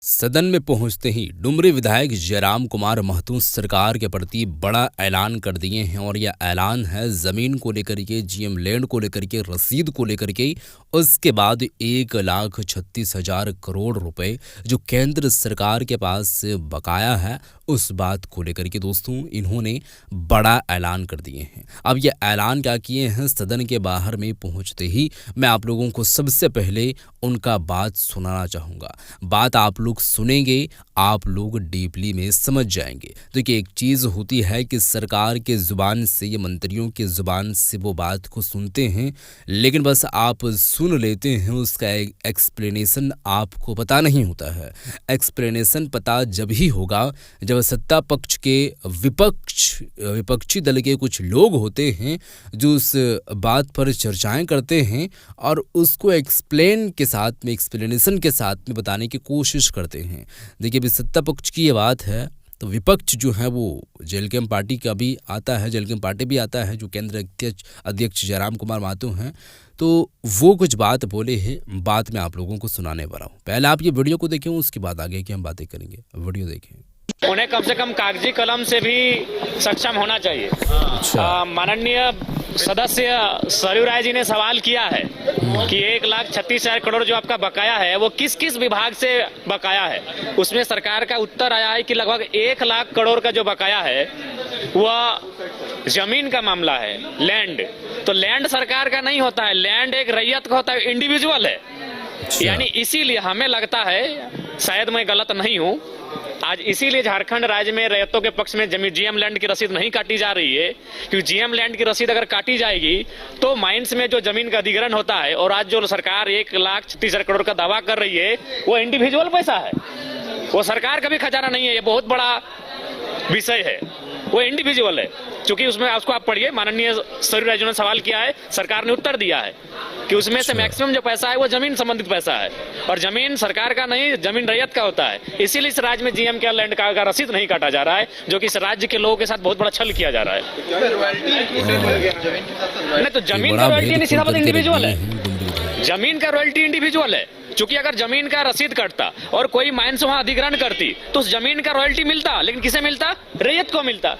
सदन में पहुंचते ही डुमरी विधायक जयराम कुमार महतो सरकार के प्रति बड़ा ऐलान कर दिए हैं और यह ऐलान है जमीन को लेकर के, जीएम लैंड को लेकर के, रसीद को लेकर के। उसके बाद 1,36,000 करोड़ रुपए जो केंद्र सरकार के पास बकाया है, उस बात को लेकर के दोस्तों इन्होंने बड़ा ऐलान कर दिए हैं। अब यह ऐलान क्या किए हैं, सदन के बाहर में पहुंचते ही मैं आप लोगों को सबसे पहले उनका बात सुनाना चाहूँगा। बात आप लोग सुनेंगे, आप लोग डीपली में समझ जाएंगे। देखिए, एक चीज़ होती है कि सरकार के ज़ुबान से या मंत्रियों के ज़ुबान से वो बात को सुनते हैं, लेकिन बस आप सुन लेते हैं, उसका एक्सप्लेनेशन आपको पता नहीं होता है। एक्सप्लेनेशन पता जब ही होगा जब सत्ता पक्ष के विपक्षी दल के कुछ लोग होते हैं जो उस बात पर चर्चाएं करते हैं और उसको एक्सप्लेनेशन के साथ में बताने की कोशिश करते हैं। देखिए, अभी सत्ता पक्ष की ये बात है तो विपक्ष जो है वो जेएलकेएम पार्टी का भी आता है, जेएलकेएम पार्टी भी आता है, जो केंद्र अध्यक्ष जयराम कुमार महतो हैं। तो वो कुछ बात बोले हैं, बात मैं आप लोगों को सुनाने वाला हूँ। पहले आप ये वीडियो को देखें, उसके बाद आगे की हम बातें करेंगे। वीडियो देखें। उन्हें कम से कम कागजी कलम से भी सक्षम होना चाहिए। माननीय सदस्य सरयू राय जी ने सवाल किया है कि 1,36,000 करोड़ जो आपका बकाया है वो किस किस विभाग से बकाया है। उसमें सरकार का उत्तर आया है कि लगभग 1,00,000 करोड़ का जो बकाया है वह जमीन का मामला है, लैंड। तो लैंड सरकार का नहीं होता है, लैंड एक रैयत का होता है, इंडिविजुअल है। यानी इसीलिए हमें लगता है, शायद मैं गलत नहीं हूँ, आज इसीलिए झारखंड राज्य में रैयतों के पक्ष में जीएम लैंड की रसीद नहीं काटी जा रही है, क्योंकि जीएम लैंड की रसीद अगर काटी जाएगी तो माइंस में जो जमीन का अधिग्रहण होता है, और आज जो सरकार 1,36,000 करोड़ का दावा कर रही है वो इंडिविजुअल पैसा है, वो सरकार का भी खजाना नहीं है। ये बहुत बड़ा विषय है, वो इंडिविजुअल है। क्योंकि उसमें उसको आप पढ़िए, माननीय सरयू राय जी ने सवाल किया है, सरकार ने उत्तर दिया है कि उसमें से मैक्सिमम जो पैसा है वो जमीन संबंधित पैसा है, और जमीन सरकार का नहीं, जमीन रैयत का होता है। इसीलिए इस राज्य में जीएम के लैंड का रसीद नहीं काटा जा रहा है, जो कि इस राज्य के लोगों के साथ बहुत बड़ा छल किया जा रहा है। नहीं तो जमीन का रॉयल्टी नहीं, सीधा बात इंडिविजुअल है। जमीन का रॉयल्टी इंडिविजुअल है, क्योंकि अगर जमीन का रसीद कटता और कोई माइंस वहां अधिग्रहण करती तो उस जमीन का रॉयल्टी मिलता, लेकिन किसे मिलता? रैयत को मिलता।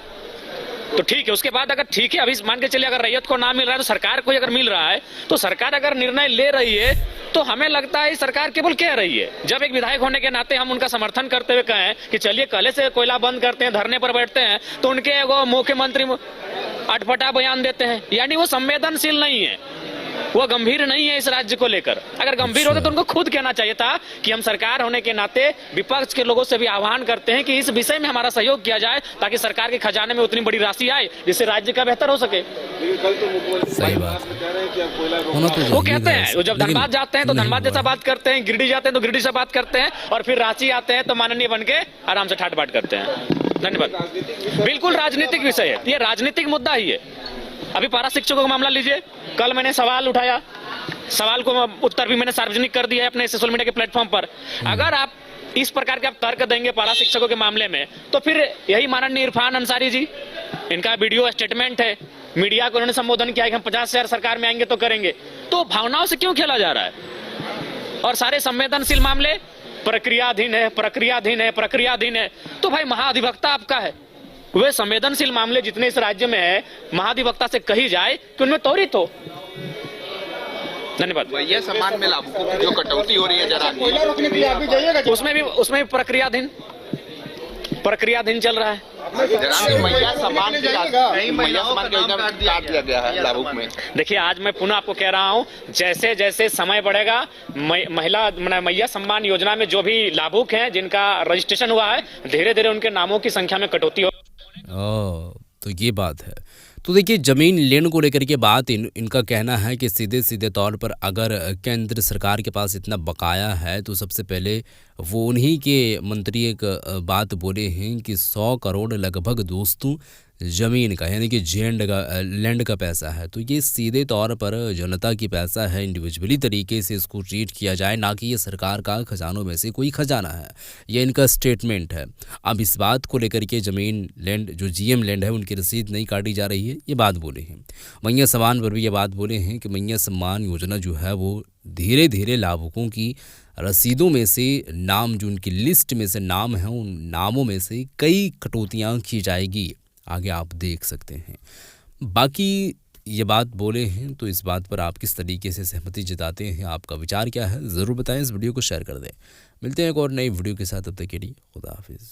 तो ठीक है, उसके बाद अगर ठीक है, अभी मान के चलिए अगर रैयत को ना मिल रहा है तो सरकार को अगर मिल रहा है, तो सरकार अगर निर्णय ले रही है तो हमें लगता है सरकार केवल कह रही है। जब एक विधायक होने के नाते हम उनका समर्थन करते हुए कहें कि चलिए कल से कोयला बंद करते हैं, धरने पर बैठते हैं, तो उनके वो मुख्यमंत्री अटपटा बयान देते हैं। यानी वो संवेदनशील नहीं है, वो गंभीर नहीं है इस राज्य को लेकर। अगर गंभीर होते तो उनको खुद कहना चाहिए था कि हम सरकार होने के नाते विपक्ष के लोगों से भी आह्वान करते हैं कि इस विषय में हमारा सहयोग किया जाए, ताकि सरकार के खजाने में उतनी बड़ी राशि आए जिससे राज्य का बेहतर हो सके। सही बात। वो कहते हैं, वो जब धनबाद जाते हैं तो धनबाद जैसा बात करते हैं, गिरिडीह जाते हैं तो गिरिडीह से बात करते हैं, और फिर रांची आते हैं तो माननीय बन के आराम से ठाट बाट करते हैं। धन्यवाद। बिल्कुल राजनीतिक विषय है, ये राजनीतिक मुद्दा ही है। अभी पारा शिक्षकों का मामला लीजिए, कल मैंने सवाल उठाया, सवाल को उत्तर भी मैंने सार्वजनिक कर दिया है अपने सोशल मीडिया के प्लेटफॉर्म पर। अगर आप इस प्रकार के आप तर्क देंगे पारा शिक्षकों के मामले में, तो फिर यही माननीय इरफान अंसारी जी, इनका वीडियो स्टेटमेंट है, मीडिया को उन्होंने संबोधन किया कि हम 50,000 सरकार में आएंगे तो करेंगे। तो भावनाओं से क्यों खेला जा रहा है? और सारे संवेदनशील मामले प्रक्रियाधीन है, प्रक्रियाधीन है, प्रक्रियाधीन है। तो भाई महाधिवक्ता आपका है, वे संवेदनशील मामले जितने इस राज्य में है, महाधिवक्ता से कही जाए कि उनमें त्वरित हो। धन्यवाद। भैया सम्मान में लाभुकों की जो कटौती हो रही है जरा उसमें भी प्रक्रियाधीन चल रहा है। मैया सम्मान काट दिया गया है लाभुक में। देखिए, आज मैं पुनः आपको कह रहा हूं, जैसे जैसे समय बढ़ेगा, मैया सम्मान योजना में जो भी लाभुक हैं जिनका रजिस्ट्रेशन हुआ है, धीरे धीरे उनके नामों की संख्या में कटौती हो। तो ये बात है। तो देखिए, ज़मीन लेने को लेकर के बात इनका कहना है कि सीधे सीधे तौर पर अगर केंद्र सरकार के पास इतना बकाया है तो सबसे पहले वो उन्हीं के मंत्री एक बात बोले हैं कि 100 करोड़ लगभग दोस्तों ज़मीन का यानी कि लैंड का पैसा है, तो ये सीधे तौर पर जनता की पैसा है, इंडिविजुअली तरीके से इसको ट्रीट किया जाए, ना कि ये सरकार का खजानों में से कोई खजाना है। ये इनका स्टेटमेंट है। अब इस बात को लेकर के ज़मीन लैंड जो जीएम लैंड है उनकी रसीद नहीं काटी जा रही है, ये बात बोले हैं। मैया सम्मान पर भी ये बात बोले हैं कि मैया सम्मान योजना जो है वो धीरे धीरे लाभुकों की रसीदों में से नाम जो उनकी लिस्ट में से नाम है उन नामों में से कई कटौतियाँ की जाएगी, आगे आप देख सकते हैं। बाकी ये बात बोले हैं तो इस बात पर आप किस तरीके से सहमति जताते हैं, आपका विचार क्या है, ज़रूर बताएं, इस वीडियो को शेयर कर दें। मिलते हैं एक और नई वीडियो के साथ, तब तक के लिए खुदा हाफिज़।